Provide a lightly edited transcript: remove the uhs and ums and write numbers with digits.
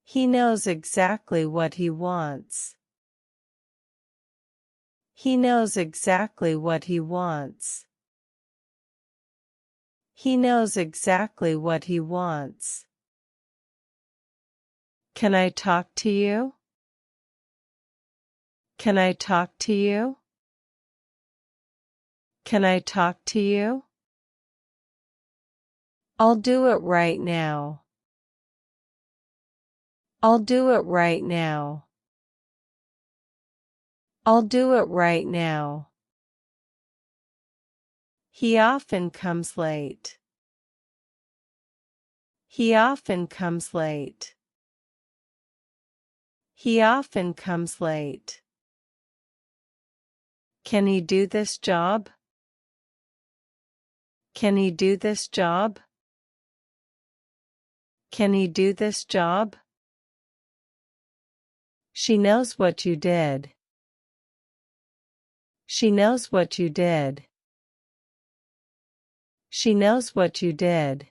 He knows exactly what he wants. He knows exactly what he wants. He knows exactly what he wants. Can I talk to you? Can I talk to you? Can I talk to you? I'll do it right now. I'll do it right now. I'll do it right now. He often comes late. He often comes late. He often comes late. Can he do this job? Can he do this job? Can he do this job? She knows what you did. She knows what you did. She knows what you did.